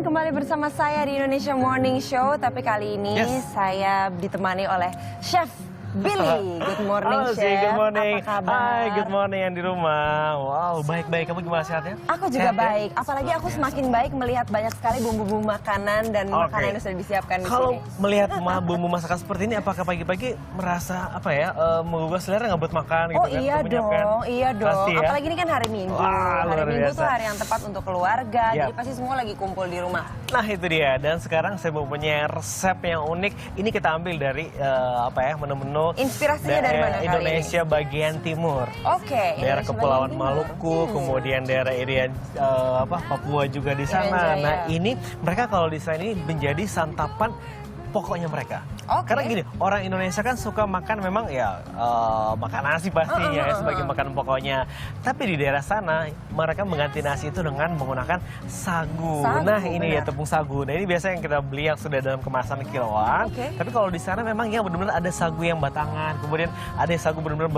kembali bersama saya di Indonesia Morning Show. Tapi kali ini saya ditemani oleh Chef Billy. Good morning, halo, Chef. Good morning. Apa kabar? Hai, good morning yang di rumah. Wow, baik-baik. Kamu gimana, sehat ya? Aku juga sehat, baik. Ya? Apalagi aku semakin baik melihat banyak sekali bumbu-bumbu makanan dan makanan yang sudah disiapkan di Kalau sini. melihat bumbu masakan seperti ini, apakah pagi-pagi merasa menggugah selera nggak buat makan? Oh gitu, iya kan? dong, iya dong. Pasti, ya? Apalagi ini kan hari Minggu. Wah, hari luar Minggu biasa. tuh hari yang tepat untuk keluarga. Yap. Jadi pasti semua lagi kumpul di rumah. Nah itu dia. Dan sekarang saya mau punya resep yang unik. Ini kita ambil dari menu-menu. Inspirasinya dari mana kali Indonesia ini? bagian timur. Oke. Daerah Indonesia Kepulauan bagian timur. Maluku, kemudian daerah irian Papua juga di sana. Irian Jaya. Nah ini mereka kalau di sana ini menjadi santapan pokoknya mereka. Oke. Karena gini, orang Indonesia kan suka makan memang makan nasi pastinya ya sebagai makanan pokoknya. Tapi di daerah sana mereka mengganti nasi itu dengan menggunakan sagu. Nah ini ya tepung sagu. Nah ini biasanya yang kita beli yang sudah dalam kemasan kiloan. Tapi kalau di sana memang ya benar-benar ada sagu yang batangan. Kemudian ada sagu benar-benar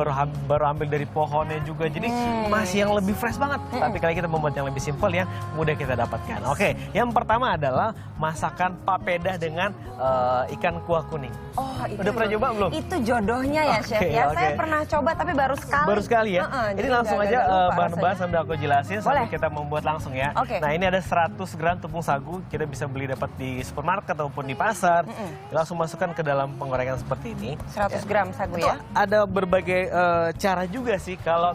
baru ambil dari pohonnya juga. Jadi masih yang lebih fresh banget. Tapi kali kita membuat yang lebih simpel yang mudah kita dapatkan. Oke, yang pertama adalah masakan papeda dengan ikan kuah kuning. Oh, itu udah pernah coba belum? Itu jodohnya ya, Chef ya. Saya pernah coba tapi baru sekali. Baru sekali ya? Ini langsung aja bahan-bahan sambil aku jelasin sambil kita membuat langsung ya. Nah ini ada 100 gram tepung sagu, kita bisa beli dapat di supermarket ataupun di pasar. Langsung masukkan ke dalam penggorengan seperti ini. 100 gram sagu ya? Ada berbagai cara juga sih kalau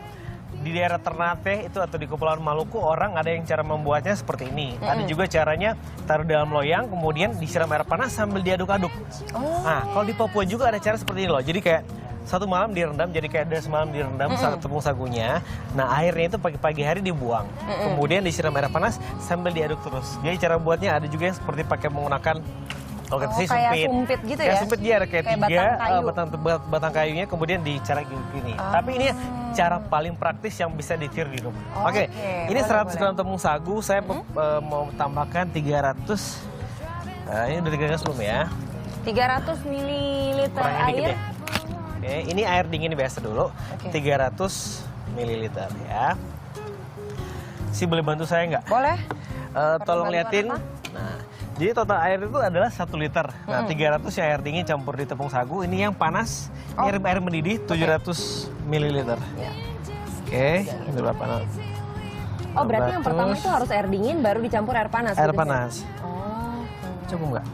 di daerah Ternate itu atau di Kepulauan Maluku orang ada yang cara membuatnya seperti ini. Ada juga caranya taruh dalam loyang kemudian disiram air panas sambil diaduk-aduk. Nah kalau di Papua juga ada cara seperti ini loh. Jadi kayak satu malam direndam, jadi kayak ada semalam direndam tepung sagunya. Nah airnya itu pagi-pagi hari dibuang. Kemudian disiram air panas sambil diaduk terus. Jadi cara buatnya ada juga yang seperti pakai menggunakan kayak sumpit gitu ya? Kayak sumpit dia ada kayak 3 batang batang kayunya kemudian dicara gini. Tapi ini cara paling praktis yang bisa ditiru di rumah. Oke, ini 100 gram tepung sagu, saya mau tambahkan 300. Ini udah 300 belum ya? 300 ml air. Oke, ini air dingin biasa dulu. 300 ml ya. Boleh bantu saya nggak? Boleh. Tolong liatin. Nah, jadi total air itu adalah 1 liter. Nah, 300 ya air dingin campur di tepung sagu. Ini yang panas, ini air mendidih 700 ml. Oke, ini berapa? Oh, berarti yang pertama itu harus air dingin baru dicampur air panas. Air panas. Cukup nggak?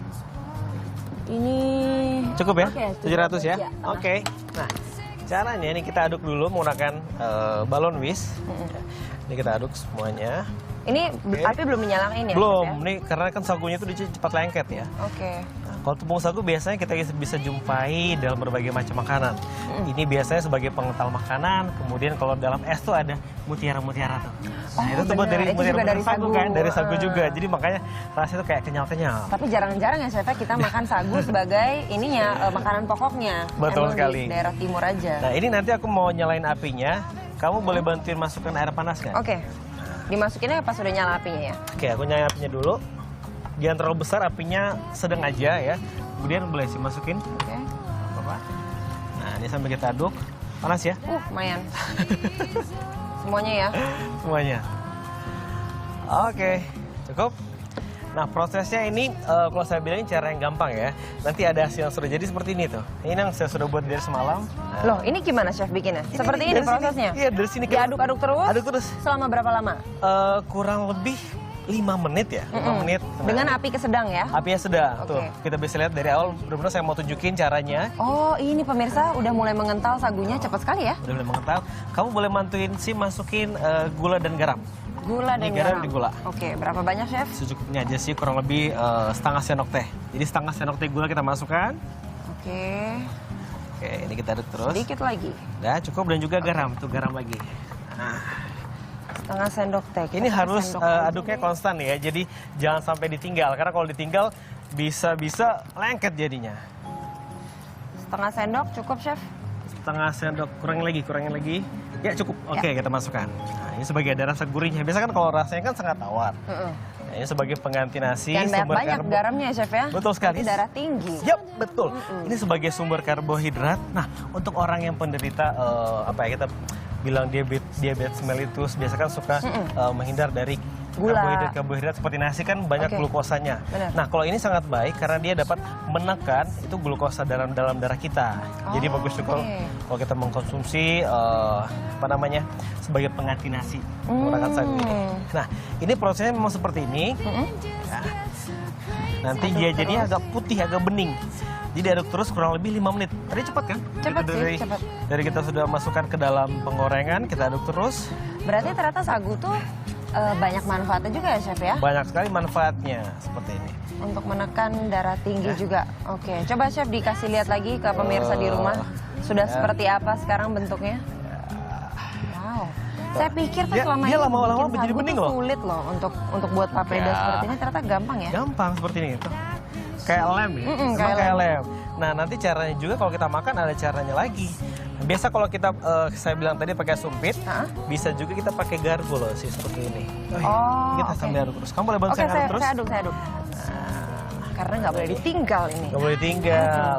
Ini cukup ya? 700 ya? Oke. Nah, caranya ini kita aduk dulu menggunakan balon whisk. Ini kita aduk semuanya. Ini api belum menyalakan ya? Belum, nih karena kan sagunya itu cepat lengket ya. Nah, kalau tepung sagu biasanya kita bisa jumpai dalam berbagai macam makanan. Ini biasanya sebagai pengental makanan, kemudian kalau dalam es tuh ada mutiara-mutiara tuh. Nah itu terbuat dari mutiara sagu kan, dari sagu juga. Jadi makanya rasanya tuh kayak kenyal-kenyal. Tapi jarang-jarang ya Chef kita makan sagu sebagai ininya makanan pokoknya. Betul sekali. Di daerah timur aja. Nah ini nanti aku mau nyalain apinya. Kamu boleh bantuin masukkan air panas nggak? Oke. Dimasukinnya pas sudah nyala apinya ya? Oke, aku nyalain apinya dulu. Jangan terlalu besar, apinya sedang aja ya. Kemudian boleh sih masukin. Oke. Nah, ini sambil kita aduk. Panas ya? Lumayan. Semuanya ya? Semuanya. Oke, cukup. Nah, prosesnya ini kalau saya bilang cara yang gampang ya. Nanti ada hasil yang sudah jadi seperti ini tuh. Ini yang saya sudah buat dari semalam. Nah. Loh, ini gimana Chef bikinnya? Seperti ini prosesnya? Iya, dari sini. Diaduk-aduk terus? Aduk terus. Selama berapa lama? Kurang lebih 5 menit ya. 5 menit. Dengan api sedang ya? Apinya sedang. Tuh, kita bisa lihat dari awal benar-benar saya mau tunjukin caranya. Oh, ini pemirsa udah mulai mengental sagunya cepat sekali ya? Udah mulai mengental. Kamu boleh mantuin sih masukin gula dan garam. Gula dan garam. Di gula. Oke, berapa banyak Chef? Secukupnya aja sih, kurang lebih setengah sendok teh. Jadi setengah sendok teh gula kita masukkan. Oke, ini kita aduk terus. sedikit lagi. Nah, cukup dan juga garam, tuh garam lagi. Nah, setengah sendok teh. Ini harus aduknya konstan ya, jadi jangan sampai ditinggal. Karena kalau ditinggal bisa lengket jadinya. Setengah sendok cukup Chef? Setengah sendok, kurangin lagi. Ya cukup, oke kita masukkan. Nah, ini sebagai ada rasa gurihnya. Biasanya kan kalau rasanya kan sangat tawar. Nah, ini sebagai pengganti nasi. Dan banyak garamnya Chef ya? Betul sekali. Nanti darah tinggi. Yap, betul. Ini sebagai sumber karbohidrat. Nah, untuk orang yang penderita kita bilang diabetes mellitus biasa kan suka menghindar dari Gula. Karbohidrat seperti nasi kan banyak Oke. glukosanya. Benar. Nah, kalau ini sangat baik karena dia dapat menekan itu glukosa dalam darah kita. Jadi Oh, bagus juga oke. kalau kita mengkonsumsi sebagai pengganti nasi menggunakan sagu ini. Nah, ini prosesnya memang seperti ini. Nah, nanti Aduk dia terus. jadi agak putih, agak bening. Jadi aduk terus kurang lebih 5 menit. Tadi cepat kan? Cepat Itu sih, cepat. Dari kita sudah masukkan ke dalam penggorengan, kita aduk terus. Berarti ternyata sagu tuh banyak manfaatnya juga ya Chef ya? Banyak sekali manfaatnya seperti ini. Untuk menekan darah tinggi juga. Oke, coba Chef dikasih lihat lagi ke pemirsa di rumah. Sudah Ya. seperti apa sekarang bentuknya? Wow. Saya pikir tuh Dia- selama dia ini lama-lama bikin jadi sagu bening tuh loh. sulit loh untuk buat papeda Ya. seperti ini. Ternyata gampang ya? Gampang seperti ini tuh. Kayak lem ya. Mm-mm, Emang kayak kayak lem. Nah, nanti caranya juga kalau kita makan ada caranya lagi. Biasa kalau kita saya bilang tadi pakai sumpit, Hah? bisa juga kita pakai garpu loh sih seperti ini. Oh, Kita oke. sambil aduk terus. Kamu boleh bantu Oke, saya aduk terus? saya aduk. Karena nggak boleh ditinggal ini. Nggak boleh tinggal.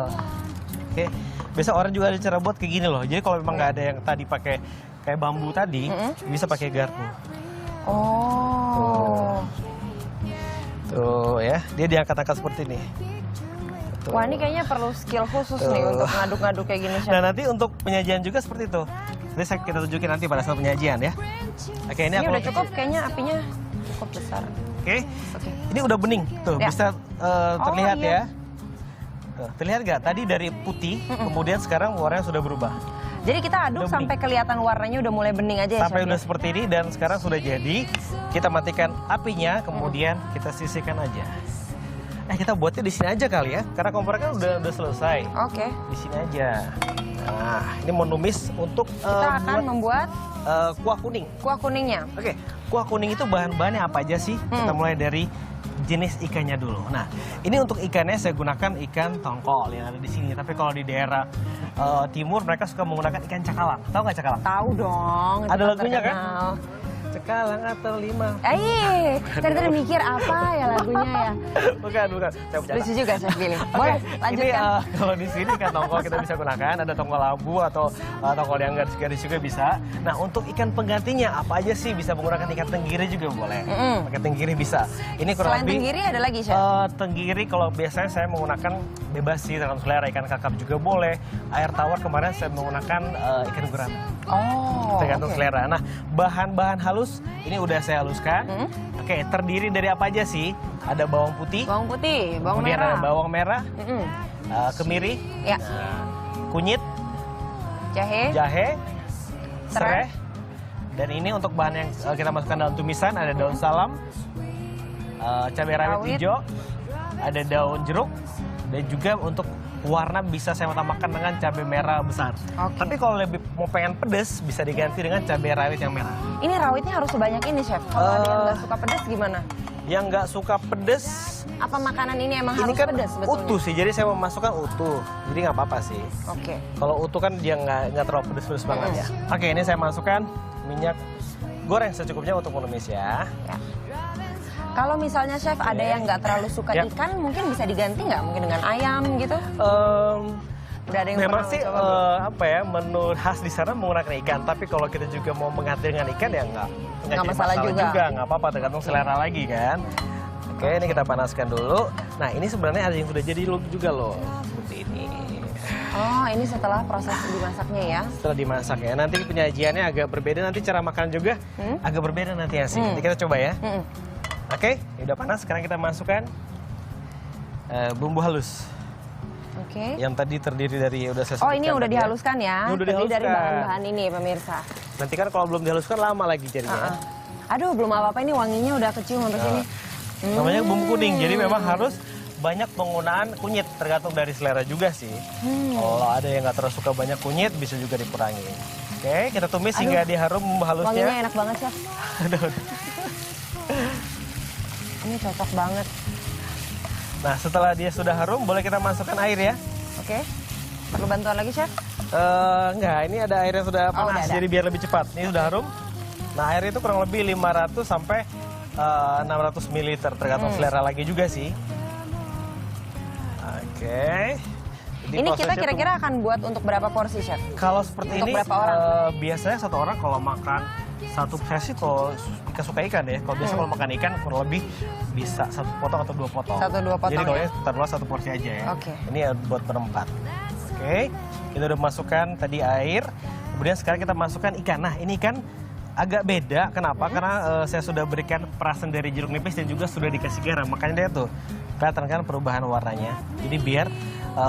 Oke. Biasa orang juga ada cara buat kayak gini loh. Jadi kalau memang nggak ada yang tadi pakai kayak bambu tadi, bisa pakai garpu. Oh. Tuh ya, dia diangkat-angkat seperti ini. Tuh. Wah, ini kayaknya perlu skill khusus nih Tuh. untuk ngaduk-ngaduk kayak gini, Chef. Nah, nanti untuk penyajian juga seperti itu. Nanti kita tunjukin nanti pada saat penyajian ya. Oke, ini Ini aku udah cukup, kayaknya apinya cukup besar. Oke. Oke. Ini udah bening. Tuh, Ya. bisa terlihat iya. ya. Tuh, terlihat nggak? Tadi dari putih, kemudian sekarang warnanya sudah berubah. Jadi kita aduk Udah sampai kelihatan warnanya udah mulai bening aja ya, Sampai Chef, udah ya? seperti ini dan sekarang sudah jadi. Kita matikan apinya, kemudian kita sisihkan aja. Kita buatnya di sini aja kali ya, karena kompor kan udah selesai. Oke. Di sini aja. Nah, ini mau numis untuk Kita akan membuat kuah kuning. kuah kuningnya. Oke, kuah kuning itu bahan-bahannya apa aja sih? Kita mulai dari jenis ikannya dulu. Nah, ini untuk ikannya saya gunakan ikan tongkol yang ada di sini. Tapi kalau di daerah timur mereka suka menggunakan ikan cakalang. Tahu nggak cakalang? Tahu dong. itu Ada lagunya kan? terkenal. Cakalang atau lima? Saya tadi mikir apa ya lagunya ya. Bukan. Saya bercanda. Lucu juga Chef Billy. Boleh, Oke, lanjutkan. Ini kalau di sini kan tongkol kita bisa gunakan, ada tongkol labu atau tongkol yang garis-garis juga bisa. Nah, untuk ikan penggantinya apa aja sih? Bisa menggunakan ikan tenggiri juga boleh. Pakai tenggiri bisa. Ini kurang Selain lebih tenggiri ada lagi, Chef? tenggiri kalau biasanya saya menggunakan bebas sih, tergantung selera. Ikan kakap juga boleh. Air tawar kemarin saya menggunakan ikan gurame. Oh, Tergantung oke. selera. Nah, bahan-bahan halus ini udah saya haluskan. Oke, terdiri dari apa aja sih? Ada bawang putih, Bawang putih, bawang kemudian merah. ada bawang merah, Mm-mm. kemiri, Ya, kunyit, jahe, jahe, Serai. serai. Dan ini untuk bahan yang kita masukkan dalam tumisan ada daun salam, cabai rawit Rawit. hijau, ada daun jeruk, dan juga untuk warna bisa saya tambahkan dengan cabai merah besar. Oke. Tapi kalau lebih mau pengen pedes bisa diganti dengan cabai rawit yang merah. Ini rawitnya harus sebanyak ini, Chef. Kalau ada yang nggak suka pedas gimana? Yang nggak suka pedes, Apa makanan ini emang ini harus kan pedas sebetulnya? utuh sih, jadi saya memasukkan utuh. Jadi nggak apa-apa sih. Oke. Kalau utuh kan dia nggak terlalu pedes-pedes banget ya. Oke, ini saya masukkan minyak goreng secukupnya untuk menumis ya. Ya. Kalau misalnya Chef ada yang nggak terlalu suka Ya. ikan, mungkin bisa diganti nggak? Mungkin dengan ayam gitu? Udah ada yang Memang pernah sih mencoba belum? apa ya, menu khas di sana menggunakan ikan. Tapi kalau kita juga mau mengganti dengan ikan ya nggak jadi masalah juga. nggak apa-apa, tergantung selera lagi kan. Oke, ini kita panaskan dulu. Nah, ini sebenarnya ada yang sudah jadi juga loh, seperti ini. Oh, ini setelah proses dimasaknya ya? Setelah dimasak ya, nanti penyajiannya agak berbeda. Nanti cara makan juga agak berbeda nanti ya sih. Nanti kita coba ya. Oke, ini udah panas. Sekarang kita masukkan bumbu halus. Oke. Yang tadi terdiri dari udah saya Oh, ini sebutkan udah tadi ya. dihaluskan ya? Ini udah Terdiri dari dihaluskan. bahan-bahan ini, pemirsa. Nanti kan kalau belum dihaluskan lama lagi jadinya. Aduh, belum apa-apa ini wanginya udah kecium sampai sini. Namanya bumbu kuning, jadi memang harus banyak penggunaan kunyit, tergantung dari selera juga sih. Kalau ada yang nggak terlalu suka banyak kunyit, bisa juga dikurangi. Oke, kita tumis hingga dia harum bumbu Wanginya halusnya. enak banget, Chef. Ini cocok banget. Nah, setelah dia sudah harum, boleh kita masukkan air ya. Oke. Perlu bantuan lagi, Chef? Enggak, ini ada air yang sudah Oh, panas, udah ada. jadi biar lebih cepat. Ini sudah harum. Nah, air itu kurang lebih 500 sampai 600 ml, tergantung selera lagi juga sih. Oke. Jadi Ini kita prosesnya tuh- kira-kira akan buat untuk berapa porsi, Chef? Kalau seperti Untuk ini, berapa orang? biasanya satu orang kalau makan satu porsi kalau suka ikan ya. Kalau biasa kalau makan ikan kurang lebih bisa 1 potong atau 2 potong. 1-2 potong. Jadi kalau ya? ini taruhlah 1 porsi aja ya. Oke. Ini buat berempat. Oke, kita udah masukkan tadi air. Kemudian sekarang kita masukkan ikan. Nah ini ikan agak beda. Kenapa? Karena saya sudah berikan perasan dari jeruk nipis dan juga sudah dikasih garam. Makanya dia tuh kelihatan kan perubahan warnanya. Jadi biar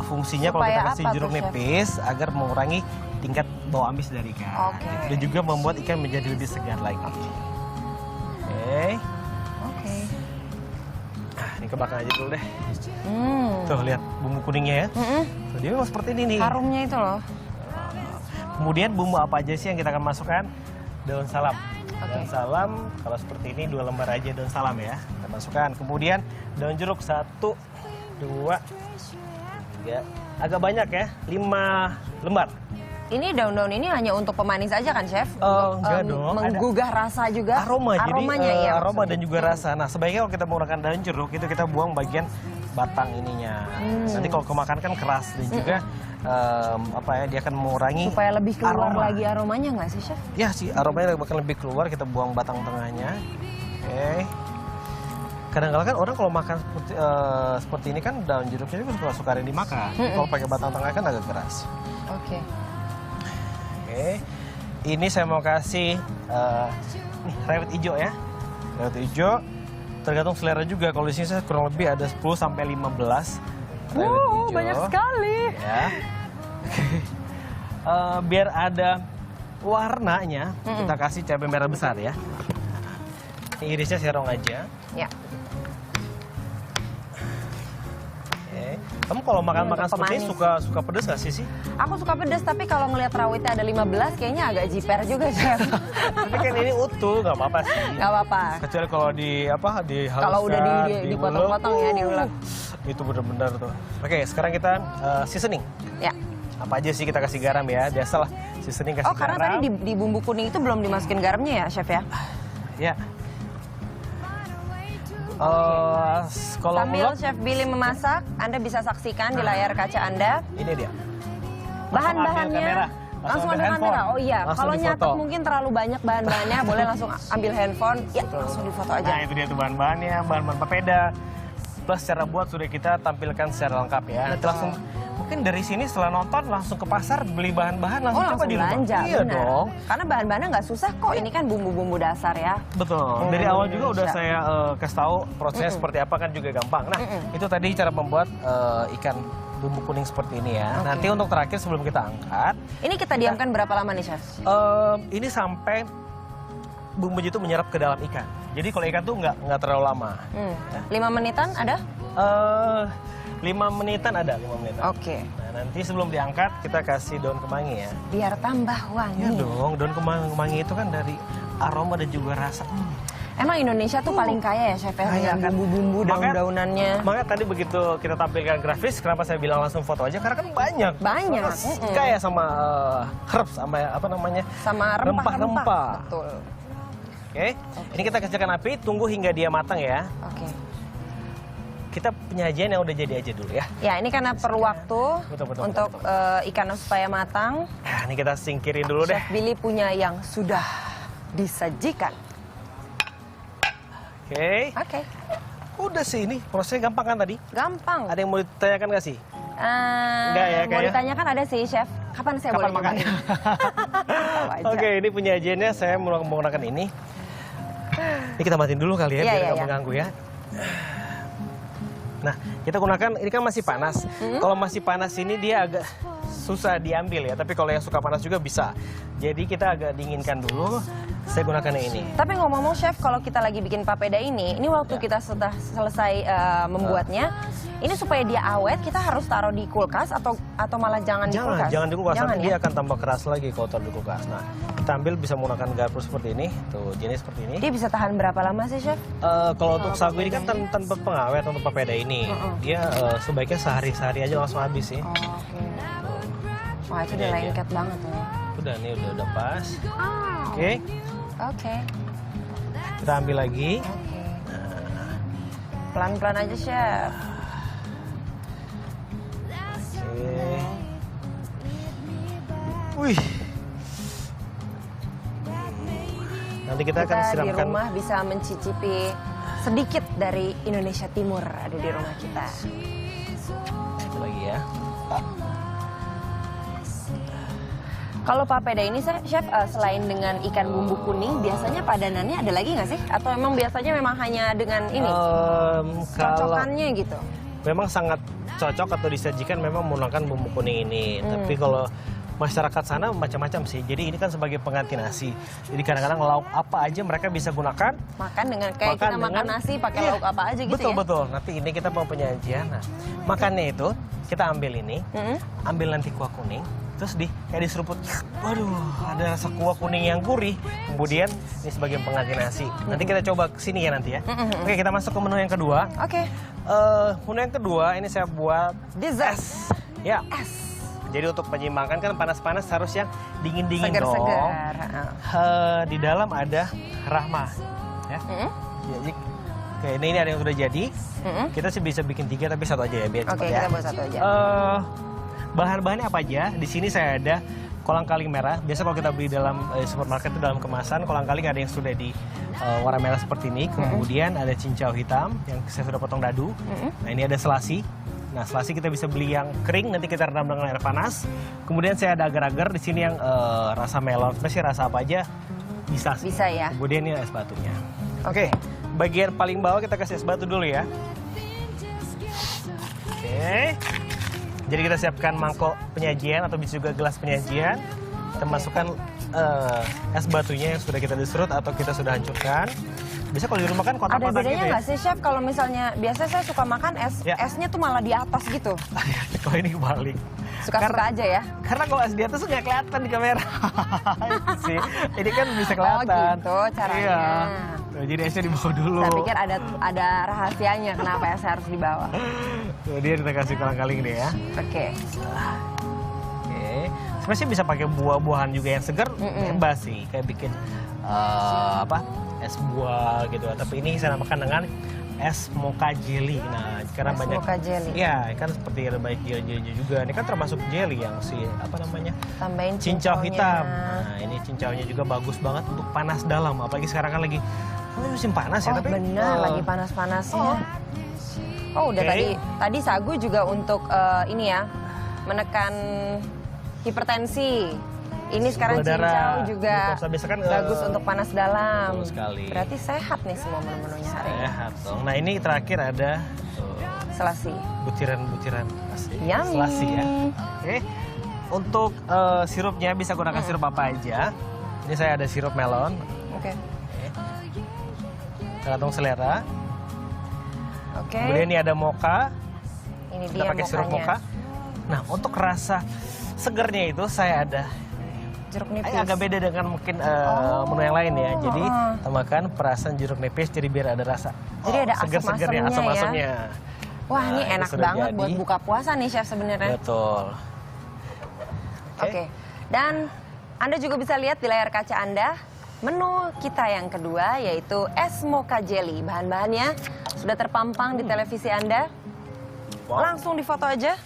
fungsinya kalau kita kasih jeruk nipis agar mengurangi tingkat bau amis dari ikan. Oke. Dan juga membuat ikan menjadi lebih segar lagi. Oke. Oke. Nah, ini kebakar aja dulu deh. Hmm. Tuh lihat bumbu kuningnya ya. Tuh, dia memang seperti ini nih. Harumnya itu loh. Kemudian bumbu apa aja sih yang kita akan masukkan? Daun salam. Oke. Daun salam, kalau seperti ini 2 lembar aja daun salam ya. Kita masukkan. Kemudian daun jeruk 1, 2, 3. Agak banyak ya, 5 lembar. Ini daun-daun ini hanya untuk pemanis aja kan, Chef? Enggak dong. Menggugah rasa juga. Aromanya ya. aroma dan juga rasa. Nah, sebaiknya kalau kita menggunakan daun jeruk itu kita buang bagian batang ininya. Nanti kalau kemakan kan keras dan juga dia akan mengurangi Supaya lebih keluar aroma. lagi aromanya nggak sih, Chef? Ya sih, aromanya bakal lebih keluar. Kita buang batang tengahnya. Oke. Kadang-kadang kan orang kalau makan seperti ini kan daun jeruknya juga suka dimakan. Kalau pakai batang tengah kan agak keras. Oke. Oke. Ini saya mau kasih nih rawit hijau ya. Rawit hijau tergantung selera juga. Kalau di sini saya kurang lebih ada 10 sampai 15 rawit hijau. Banyak sekali. Ya. Biar ada warnanya, kita kasih cabai merah besar ya. Ini irisnya serong aja. Ya. Oke. Kamu kalau makan-makan untuk seperti ini suka pedes nggak sih? Aku suka pedas, tapi kalau ngelihat rawitnya ada 15, kayaknya agak jiper juga, Chef. Tapi kan ini utuh, nggak apa-apa sih. Nggak apa-apa. Kecuali kalau dihaluskan, Kalau udah dipotong-potong ya, diulek. Itu benar-benar tuh. Oke, sekarang kita seasoning. Ya. Apa aja sih kita kasih garam ya? Biasalah seasoning kasih garam. Oh, karena tadi di bumbu kuning itu belum dimasukin garamnya ya, Chef ya? Ya. Kalau Sambil bulog, Chef Billy memasak, Anda bisa saksikan di layar kaca Anda. ini dia. Bahan-bahannya langsung ambil kamera. Oh iya, Langsung kalau difoto. nyatet mungkin terlalu banyak bahan-bahannya, boleh langsung ambil handphone. Ya, langsung difoto aja. Nah, itu dia tuh bahan-bahannya, bahan-bahan papeda. Plus cara buat sudah kita tampilkan secara lengkap ya. Nanti langsung mungkin dari sini setelah nonton langsung ke pasar beli bahan-bahan langsung coba di rumah. belanja, Iya benar. dong. Karena bahan-bahannya nggak susah kok. Ini kan bumbu-bumbu dasar ya. Betul. Dari awal juga udah saya kasih tahu prosesnya seperti apa kan juga gampang. Nah, itu tadi cara membuat ikan bumbu kuning seperti ini ya. Oke. Nanti untuk terakhir sebelum kita angkat, Ini kita diamkan berapa lama nih, Chef? ini sampai bumbu itu menyerap ke dalam ikan. Jadi kalau ikan tuh nggak terlalu lama. 5 menitan ada? 5 menitan ada, 5 menitan. Oke. Nah, nanti sebelum diangkat kita kasih daun kemangi ya. Biar tambah wangi. Iya dong, daun kemangi itu kan dari aroma dan juga rasa. Emang Indonesia tuh paling kaya ya, Chef ya? Kaya Dengan kan? bumbu-bumbu, daun-daunannya. Makanya tadi begitu kita tampilkan grafis, kenapa saya bilang langsung foto aja? Karena kan banyak. Banyak. Kayak sama herbs, sama apa namanya? Sama rempah-rempah. Rempah-rempah. Betul. Oke, ini kita kecilkan api, tunggu hingga dia matang ya. Oke. Kita penyajian yang udah jadi aja dulu ya. Ya, ini karena perlu waktu Betul, untuk ikan supaya matang. Nah, ini kita singkirin dulu deh. Chef Billy punya yang sudah disajikan. Oke. Oke. Udah sih ini, prosesnya gampang kan tadi? Gampang. Ada yang mau ditanyakan nggak sih? Nggak ya, Mau kayaknya? ditanyakan ada sih, Chef. Kapan saya Kapan boleh makannya? Tahu aja. Oke, ini penyajiannya saya menggunakan ini. Ini kita matiin dulu kali ya, Iya, biar iya, nggak iya. mengganggu ya. Nah, kita gunakan, ini kan masih panas. Kalau masih panas ini dia agak susah diambil ya, tapi kalau yang suka panas juga bisa. Jadi kita agak dinginkan dulu, saya gunakan yang ini. Tapi ngomong-ngomong, Chef, kalau kita lagi bikin papeda ini waktu kita sudah selesai membuatnya, ini supaya dia awet, kita harus taruh di kulkas atau malah jangan di kulkas? Jangan di kulkas, nanti ya? dia akan tambah keras lagi kalau taruh di kulkas. Nah, kita ambil bisa menggunakan garpu seperti ini, tuh jenis seperti ini. Dia bisa tahan berapa lama sih, Chef? Kalau untuk sagu ini kan tanpa pengawet untuk papeda ini, dia sebaiknya sehari-hari aja langsung habis sih. Oh, oke. Wah, itu udah Ini aja. lengket banget ya. Udah nih, udah pas. Oke, Oke. kita ambil lagi. Oke. Pelan-pelan aja, Chef. Oke. Wih. Nanti kita akan di siramkan. rumah bisa mencicipi sedikit dari Indonesia Timur ada di rumah kita. Itu lagi ya. Kalau papeda ini, Chef, selain dengan ikan bumbu kuning, biasanya padanannya ada lagi nggak sih? Atau emang biasanya memang hanya dengan ini? Kalau Cocokannya gitu? memang sangat cocok atau disajikan memang menggunakan bumbu kuning ini. Tapi kalau masyarakat sana macam-macam sih. Jadi ini kan sebagai pengganti nasi. Jadi kadang-kadang lauk apa aja mereka bisa gunakan. Makan dengan kayak Makan kita makan dengan- nasi pakai Iya, lauk apa aja gitu betul, ya? Betul, nanti ini kita mau penyajian. Nah, makannya itu kita ambil ini, ambil nanti kuah kuning, terus kayak diseruput. Waduh, ada rasa kuah kuning yang gurih. Kemudian ini sebagai pengganti nasi. Nanti kita coba kesini ya nanti ya. Oke, kita masuk ke menu yang kedua. Oke. Menu yang kedua ini saya buat Dessert. ya. Es. Jadi untuk menyimbangkan kan panas-panas harus yang dingin-dingin dong. Segar-segar. Di dalam ada rahma. Ya. Jadi oke, ini ada yang sudah jadi. Kita sih bisa bikin 3 tapi 1 aja ya biar Oke, cepat ya. kita buat 1 aja. Bahan-bahannya apa aja? Di sini saya ada kolang-kaling merah. Biasa kalau kita beli dalam supermarket itu dalam kemasan, kolang-kaling ada yang sudah di warna merah seperti ini. Kemudian ada cincau hitam yang saya sudah potong dadu. Nah, ini ada selasi. Nah, selasi kita bisa beli yang kering, nanti kita rendam dengan air panas. Kemudian saya ada agar-agar di sini yang rasa melon, masih rasa apa aja bisa sih. Bisa ya. Kemudian ini es batunya. Oke, bagian paling bawah kita kasih es batu dulu ya. Oke. Jadi kita siapkan mangkok penyajian atau bisa juga gelas penyajian. Kita masukkan es batunya yang sudah kita diserut atau kita sudah hancurkan. Bisa kalau di rumah kan Ada kotak-kotak bedanya gitu ya. nggak sih, Chef? Kalau misalnya biasa saya suka makan es, Ya. esnya tuh malah di atas gitu. Kalau ini kebalik. Suka-suka aja ya. Karena kalau es di atas tuh nggak kelihatan di kamera. Itu sih. Ini kan bisa kelihatan. gitu caranya. Iya. Tuh, jadi esnya di bawah dulu. Saya pikir ada rahasianya kenapa esnya harus di bawah. Kemudian kita kasih kolang-kaling deh ya. Oke. Oke. Sebenarnya bisa pakai buah-buahan juga yang segar, bebas sih. Kayak bikin es buah gitu. Tapi ini saya namakan dengan es mocha jelly. Nah, karena Es banyak mocha jelly. Iya, kan seperti ada banyak jelly juga. Ini kan termasuk jelly yang Tambahin cincau cincaunya. hitam. Nah, ini cincaunya juga bagus banget untuk panas dalam. Apalagi sekarang kan lagi musim panas ya, Oh tapi benar, lagi panas-panasnya. Oh udah Oke. tadi sagu juga untuk ini ya, menekan hipertensi. Ini sekarang Gula darah, cincau juga glukosa. Biasa kan, bagus untuk panas dalam. betul sekali. Berarti sehat nih semua menu-menunya hari ini. sehat dong. Nah, ini terakhir ada Selasi. butiran-butiran Yummy. selasi ya. Oke. Untuk sirupnya bisa gunakan sirup apa aja. Ini saya ada sirup melon. Oke. Tergantung selera. Oke. Kemudian ini ada mocha. Ini Kita dia pakai sirup mocha. mokanya. Nah, untuk rasa segernya itu saya ada Jeruk nipis. agak beda dengan mungkin menu yang lain ya. Jadi tambahkan perasan jeruk nipis jadi biir ada rasa. Jadi ada seger-segernya, asam-asamnya ya. asam-asamnya. Wah ini Nah, enak sudah banget jadi. buat buka puasa nih Chef sebenarnya. Betul. Oke. Dan Anda juga bisa lihat di layar kaca Anda menu kita yang kedua yaitu es mocha jelly. Bahan-bahannya sudah terpampang di televisi Anda. Wow. Langsung difoto aja.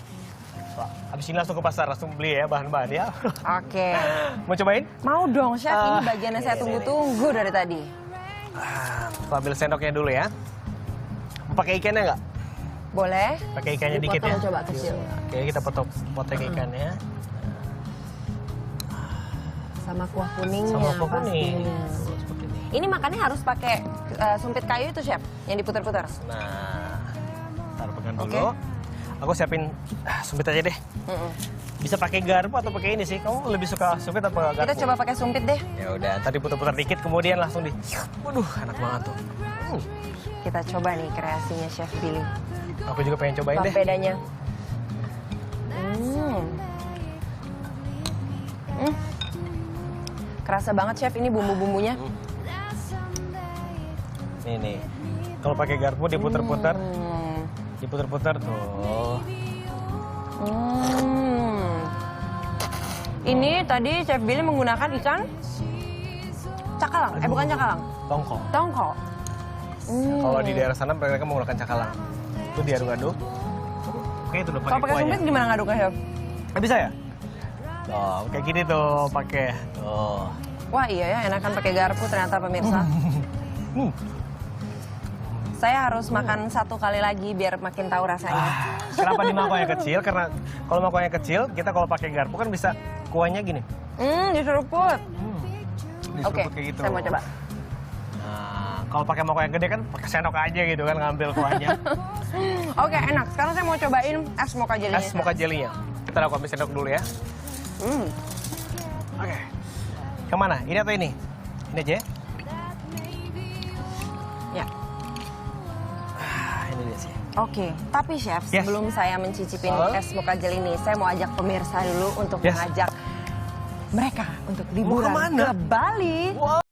Wah, habis ini langsung ke pasar, langsung beli ya bahan-bahan ya. Oke. Mau cobain? Mau dong Chef, ini bagian yang saya ini. tunggu-tunggu dari tadi. Kita ambil sendoknya dulu ya. Mau pakai ikannya nggak? Boleh? Pakai ikannya dikit ya. Dipotong coba kecil. Oke, kita potong ikannya. Sama kuah kuningnya Sama kuah kuning. pastinya. Seperti ini. Ini makannya harus pakai sumpit kayu itu Chef, yang diputar-putar. Nah, taruh pegang dulu. Oke. Aku siapin sumpit aja deh. Bisa pakai garpu atau pakai ini sih? Kamu lebih suka sumpit apa garpu? Kita coba pakai sumpit deh. Ya udah, tadi putar-putar dikit kemudian langsung waduh, enak banget tuh. Kita coba nih kreasinya Chef Billy. Aku juga pengen cobain deh. Papedanya. Kerasa banget Chef ini bumbu-bumbunya. Nih nih. Kalau pakai garpu diputar-putar, diputar-putar tuh. Ini tadi Chef Billy menggunakan ikan cakalang. Bukan cakalang. Tongkol. Tongkol. Kalau di daerah sana mereka menggunakan cakalang. Itu diaduk-aduk. Oke, itu udah Kalau pakai pakai kuahnya. sumpit gimana ngaduknya Chef? Bisa ya? Tuh, kayak gini tuh pakai. Tuh. Wah iya ya, enakan pakai garpu ternyata pemirsa. Saya harus makan satu kali lagi biar makin tahu rasanya. Kenapa di mangkok yang kecil? Karena kalau mangkok yang kecil, kita kalau pakai garpu kan bisa kuahnya gini. Diseruput. Diseruput Oke, kayak gitu. saya mau coba. Nah, kalau pakai mangkok yang gede kan pakai sendok aja gitu kan ngambil kuahnya. Oke, enak. Sekarang saya mau cobain es mocha jelly. Es mocha jelly-nya. Kita lakukan ambil sendok dulu ya. Oke. Yang mana? Ini atau ini? Ini aja ya? Ya. Ini dia sih. Oke, tapi chef, Yes. sebelum saya mencicipin es mocha jelly ini, saya mau ajak pemirsa dulu untuk Yes. mengajak mereka untuk liburan kemana? ke Bali. Wow.